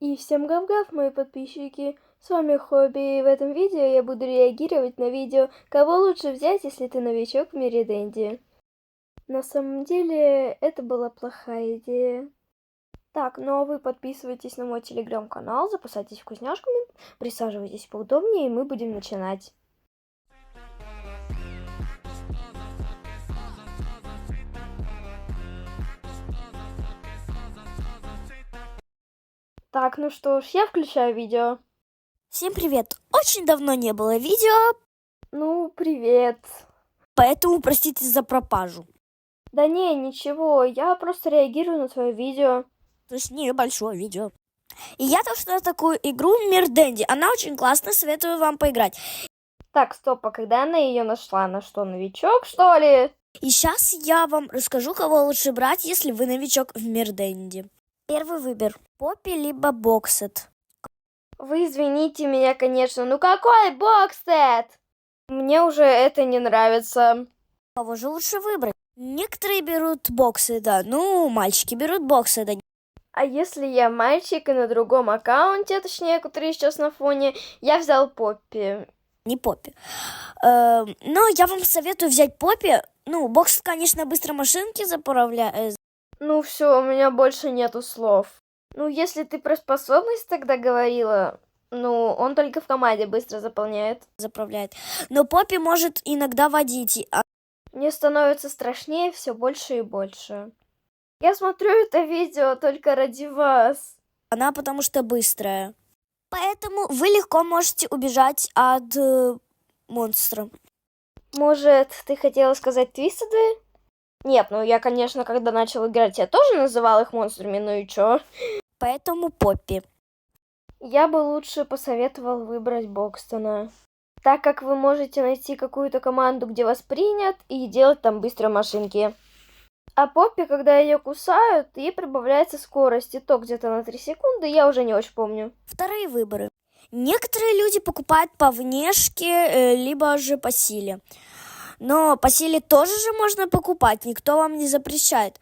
И всем гав-гав, мои подписчики! С вами Хобби, и в этом видео я буду реагировать на видео «Кого лучше взять, если ты новичок в мире Дэнди?». На самом деле, это была плохая идея. Так, ну а вы подписывайтесь на мой телеграм-канал, запасайтесь вкусняшками, присаживайтесь поудобнее, и мы будем начинать. Так, ну что ж, я включаю видео. Всем привет! Очень давно не было видео, Ну, привет. поэтому простите за пропажу. Да не, ничего, я просто реагирую на твое видео. То есть небольшое видео. И я нашла такую игру Мир Дэнди. Она очень классная, советую вам поиграть. Так, стоп, а когда она ее нашла? Она что, новичок, что ли? И сейчас я вам расскажу, кого лучше брать, если вы новичок в Мир Дэнди. Первый выбор. Поппи либо Боксет. Вы извините меня, конечно, ну какой боксет? Мне уже это не нравится. Кого же лучше выбрать? Некоторые берут Боксета, мальчики берут Боксета. А если я мальчик и на другом аккаунте, точнее, который сейчас на фоне, я взял Поппи. Не Поппи. Но я вам советую взять Поппи. Боксет, конечно, быстро машинки заправляет. Ну все, у меня больше нету слов. Ну, если ты про способность тогда говорила, он только в команде быстро заполняет. Заправляет. Но Поппи может иногда водить. Мне становится страшнее все больше и больше. Я смотрю это видео только ради вас. Она потому что быстрая. Поэтому вы легко можете убежать от монстра. Может, ты хотела сказать твистеды? Нет, я, конечно, когда начал играть, я тоже называл их монстрами, ну и чё? Поэтому Поппи. Я бы лучше посоветовал выбрать Бокстона, так как вы можете найти какую-то команду, где вас принят, и делать там быстро машинки. А Поппи, когда ее кусают, ей прибавляется скорость, и то где-то на 3 секунды, я уже не очень помню. Вторые выборы. Некоторые люди покупают по внешке, либо же по силе. Но по силе тоже же можно покупать, никто вам не запрещает.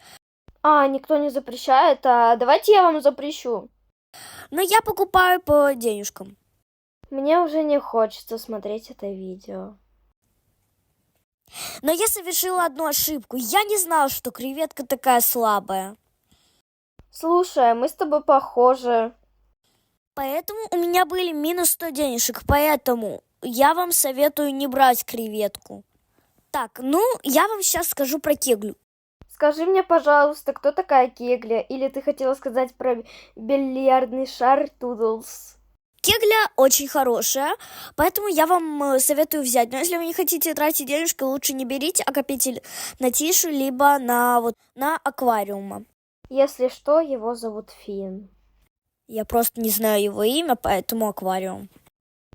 А, никто не запрещает, а давайте я вам запрещу. Но я покупаю по денежкам. Мне уже не хочется смотреть это видео. Но я совершила одну ошибку. Я не знала, что креветка такая слабая. Слушай, мы с тобой похожи. Поэтому у меня были минус 100 денежек. Поэтому я вам советую не брать креветку. Так, я вам сейчас скажу про кеглю. Скажи мне, пожалуйста, кто такая Кегля? Или ты хотела сказать про бильярдный шар Тудлс? Кегля очень хорошая, поэтому я вам советую взять. Но если вы не хотите тратить денежки, лучше не берите, а копите на тишу, либо на аквариума. Если что, его зовут Финн. Я просто не знаю его имя, поэтому аквариум.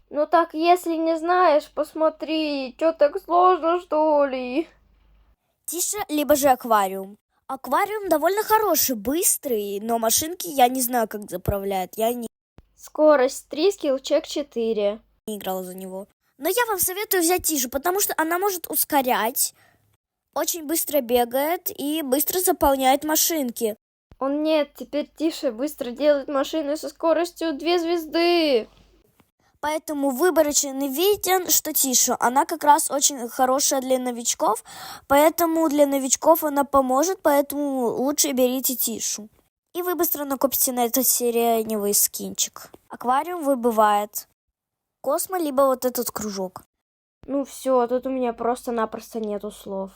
Ну так, если не знаешь, посмотри, что так сложно, что ли? Тиша, либо же аквариум. Аквариум довольно хороший, быстрый, но машинки я не знаю, как заправляет. Я не Скорость 3, скиллчек 4. играла за него. Но я вам советую взять Тишу, потому что она может ускорять, очень быстро бегает и быстро заполняет машинки. Нет, теперь тише, быстро делает машины со скоростью 2 звезды. Поэтому выборочно виден, что Тиша, она как раз очень хорошая для новичков, поэтому для новичков она поможет, поэтому лучше берите Тишу. И вы быстро накопите на этот сиреневый скинчик. Аквариум выбывает. Космо, либо вот этот кружок. Ну все, тут у меня просто-напросто нету слов.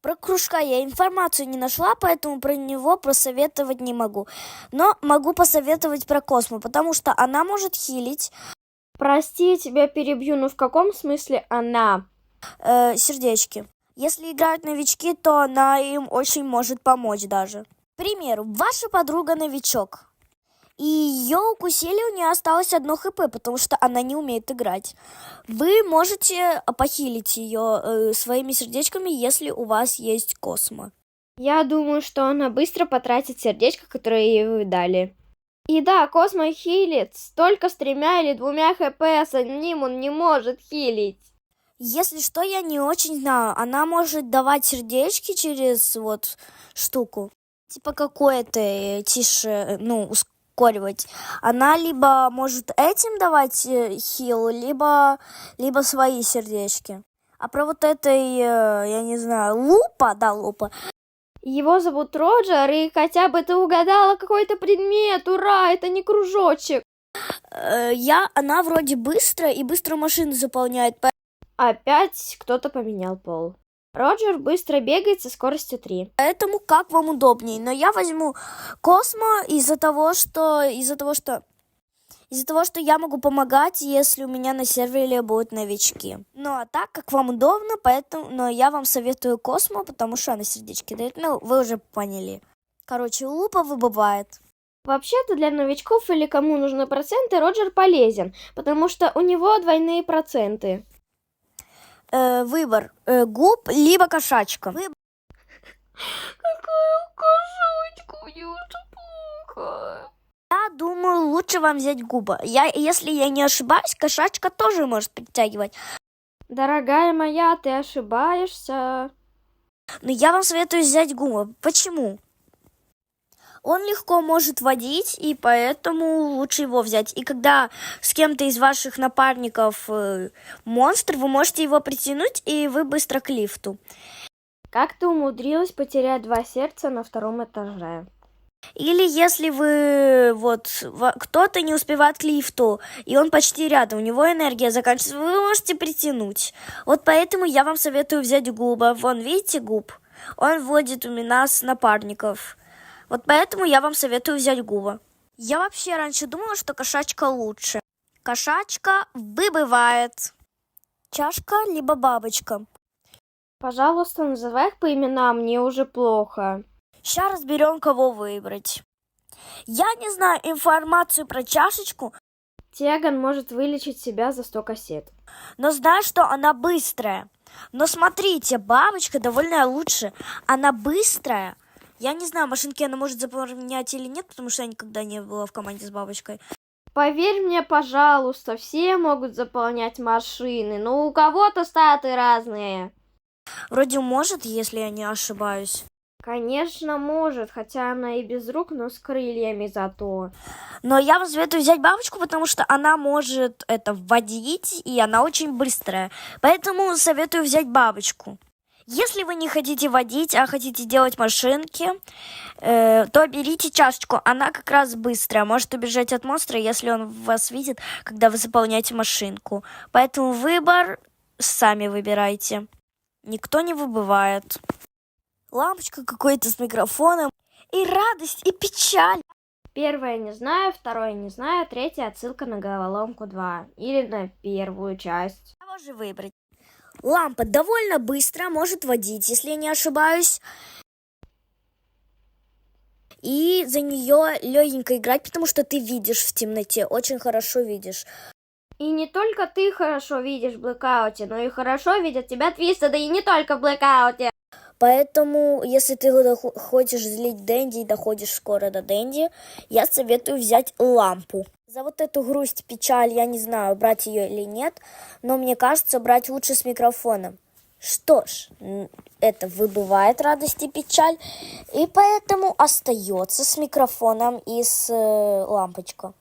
Про кружка я информацию не нашла, поэтому про него посоветовать не могу. Но могу посоветовать про Космо, потому что она может хилить. Прости, тебя перебью, но в каком смысле она? Сердечки. Если играют новички, то она им очень может помочь даже. К примеру, ваша подруга новичок. И ее укусили, у нее осталось 1 хп, потому что она не умеет играть. Вы можете похилить ее своими сердечками, если у вас есть Космо. Я думаю, что она быстро потратит сердечко, которое ей дали. И да, Космо хилит только с 3 или 2 хп, а с одним он не может хилить. Если что, я не очень знаю. Она может давать сердечки через штуку. Типа какое-то тише, ускоривать. Она либо может этим давать хил, либо свои сердечки. А про вот этой, я не знаю, лупа. Его зовут Роджер, и хотя бы ты угадала какой-то предмет, ура, это не кружочек. Она вроде быстро и быстро машины заполняет. Опять кто-то поменял пол. Роджер быстро бегает со скоростью 3. Поэтому как вам удобнее. Но я возьму Космо из-за того, что я могу помогать, если у меня на сервере будут новички. Ну а так, как вам удобно, но я вам советую Космо, потому что она сердечки дает. Ну, вы уже поняли. Короче, лупа выбывает. Вообще-то для новичков или кому нужны проценты, Роджер полезен, потому что у него двойные проценты. Выбор губ либо кошачка. Какая кошачка, мне уже плохо. Я думаю, лучше вам взять губы. Если я не ошибаюсь, кошачка тоже может притягивать. Дорогая моя, ты ошибаешься. Но я вам советую взять губы. Почему? Он легко может водить, и поэтому лучше его взять. И когда с кем-то из ваших напарников монстр, вы можете его притянуть, и вы быстро к лифту. Как ты умудрилась потерять 2 сердца на 2 этаже? Или если кто-то не успевает к лифту, и он почти рядом, у него энергия заканчивается, вы можете притянуть. Вот поэтому я вам советую взять губы. Вон, видите, губ? Он вводит у нас напарников. Вот поэтому я вам советую взять губы. Я вообще раньше думала, что кошачка лучше. Кошачка выбывает. Чашка либо бабочка. Пожалуйста, называй их по именам, мне уже плохо. Сейчас разберем, кого выбрать. Я не знаю информацию про чашечку. Теган может вылечить себя за 100 кассет. Но знаю, что она быстрая. Но смотрите, бабочка довольно лучше. Она быстрая. Я не знаю, машинки она может заполнять или нет, потому что я никогда не была в команде с бабочкой. Поверь мне, пожалуйста, все могут заполнять машины, но у кого-то статы разные. Вроде может, если я не ошибаюсь. Конечно, может, хотя она и без рук, но с крыльями зато. Но я вам советую взять бабочку, потому что она может это вводить, и она очень быстрая. Поэтому советую взять бабочку. Если вы не хотите водить, а хотите делать машинки, то берите чашечку. Она как раз быстрая, может убежать от монстра, если он вас видит, когда вы заполняете машинку. Поэтому выбор сами выбирайте. Никто не выбывает. Лампочка какой-то с микрофоном. И радость, и печаль. Первое не знаю, второе не знаю, третье отсылка на головоломку 2. Или на первую часть. Кого же выбрать? Лампа довольно быстро может водить, если я не ошибаюсь. И за нее легенько играть, потому что ты видишь в темноте, очень хорошо видишь. И не только ты хорошо видишь в блэкауте, но и хорошо видят тебя твисты, да и не только в блэкауте. Поэтому, если ты хочешь злить Дэнди и доходишь скоро до Дэнди, я советую взять лампу. За вот эту грусть, печаль, я не знаю, брать ее или нет, но мне кажется, брать лучше с микрофоном. Что ж, это выбывает радость и печаль, и поэтому остается с микрофоном и с лампочкой.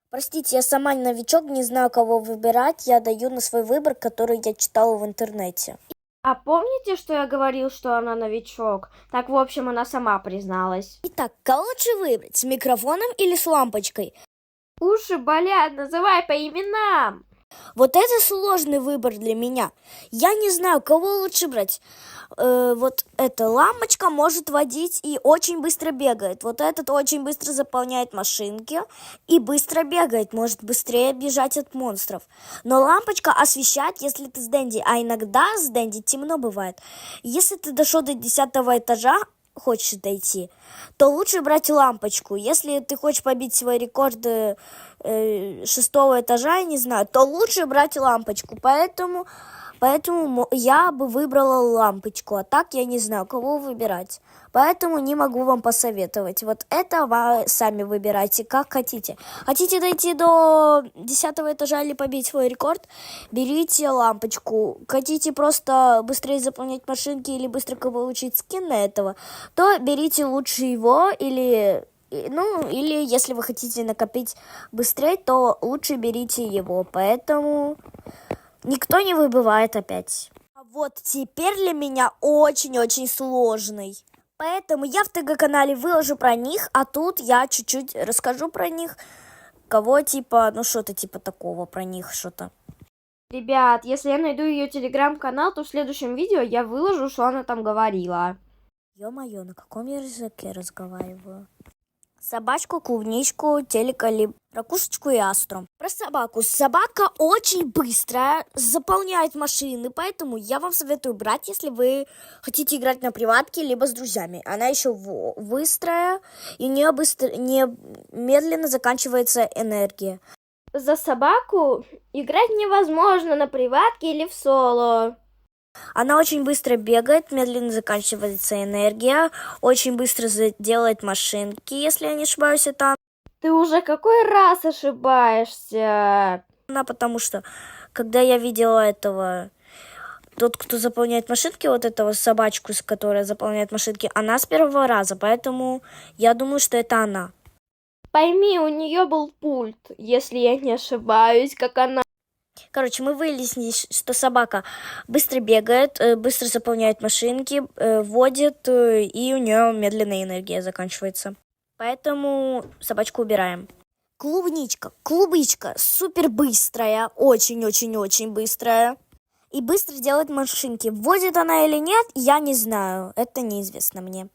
Простите, я сама новичок, не знаю, кого выбирать, я даю на свой выбор, который я читала в интернете. А помните, что я говорил, что она новичок? Так, в общем, она сама призналась. Итак, кого лучше выбрать, с микрофоном или с лампочкой? Уши болят, называй по именам. Вот это сложный выбор для меня. Я не знаю, кого лучше брать. Вот эта лампочка может водить и очень быстро бегает. Вот этот очень быстро заполняет машинки и быстро бегает, может быстрее бежать от монстров. Но лампочка освещает, если ты с Дэнди, а иногда с Дэнди темно бывает. Если ты дошел до 10-го этажа, хочешь дойти, то лучше брать лампочку. Если ты хочешь побить свой рекорд 6-го этажа, я не знаю, то лучше брать лампочку. Поэтому я бы выбрала лампочку, а так я не знаю, кого выбирать. Поэтому не могу вам посоветовать. Вот это вы сами выбирайте, как хотите. Хотите дойти до 10-го этажа или побить свой рекорд? Берите лампочку. Хотите просто быстрее заполнять машинки или быстро получить скин на этого? То берите лучше его или Ну, или если вы хотите накопить быстрее, то лучше берите его. Поэтому никто не выбывает опять. А вот теперь для меня очень-очень сложный. Поэтому я в ТГ-канале выложу про них, а тут я чуть-чуть расскажу про них. Кого типа, ну что-то типа такого про них, что-то. Ребят, если я найду ее телеграм-канал, то в следующем видео я выложу, что она там говорила. Ё-моё, на каком я языке разговариваю? Собачку, клубничку, телека, ракушечку и астру. Про собаку. Собака очень быстрая, заполняет машины, поэтому я вам советую брать, если вы хотите играть на приватке, либо с друзьями. Она еще быстрая, и у нее медленно заканчивается энергия. За собаку играть невозможно на приватке или в соло. Она очень быстро бегает, медленно заканчивается энергия, очень быстро делает машинки, если я не ошибаюсь, это Ты уже какой раз ошибаешься? она, потому что, когда я видела тот, кто заполняет машинки, вот этого собачку, которая заполняет машинки, она с первого раза, поэтому я думаю, что это она. Пойми, у нее был пульт, если я не ошибаюсь, как она. Короче, мы выяснили, что собака быстро бегает, быстро заполняет машинки, водит, и у нее медленная энергия заканчивается. Поэтому собачку убираем. Клубничка, супер быстрая, очень-очень-очень быстрая. И быстро делает машинки. Водит она или нет, я не знаю, это неизвестно мне.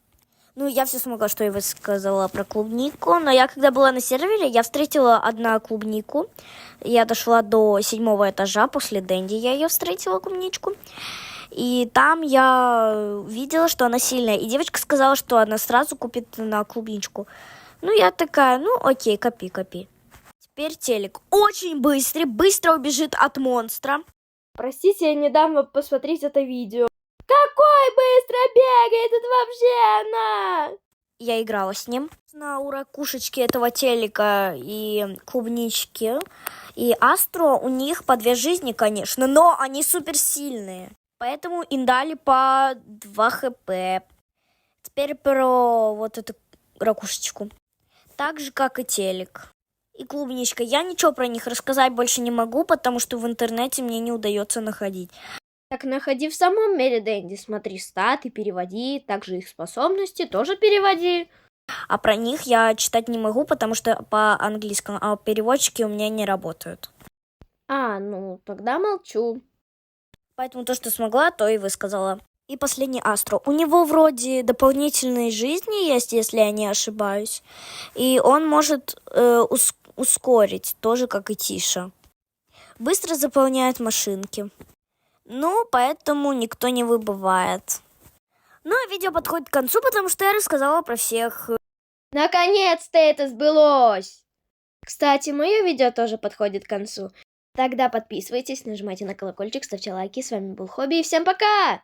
Ну, я все смогла, что я высказала про клубнику, но я, когда была на сервере, я встретила одну клубнику. Я дошла до 7 этажа, после Дэнди я ее встретила, клубничку. И там я видела, что она сильная. И девочка сказала, что она сразу купит на клубничку. Ну, я такая, ну, окей, копи. Теперь телек. Очень быстрый, быстро убежит от монстра. Простите, я не дам вам посмотреть это видео. Какой быстро бегает, это вообще она! Я играла с ним. У ракушечки этого телека и клубнички и Астро у них по 2 жизни, конечно, но они суперсильные. Поэтому им дали по 2 хп. Теперь про вот эту ракушечку. Так же, как и телек. И клубничка. Я ничего про них рассказать больше не могу, потому что в интернете мне не удается находить. Так находи в самом мире Дэнди, смотри статы, переводи, также их способности тоже переводи. А про них я читать не могу, потому что по-английскому, а переводчики у меня не работают. Ну, тогда молчу. Поэтому то, что смогла, то и высказала. И последний Астро. У него вроде дополнительные жизни есть, если я не ошибаюсь. И он может ускорить, тоже как и Тиша. Быстро заполняет машинки. Ну, поэтому никто не выбывает. Ну, а видео подходит к концу, потому что я рассказала про всех. Наконец-то это сбылось! Кстати, мое видео тоже подходит к концу. Тогда подписывайтесь, нажимайте на колокольчик, ставьте лайки. С вами был Хобби, и всем пока!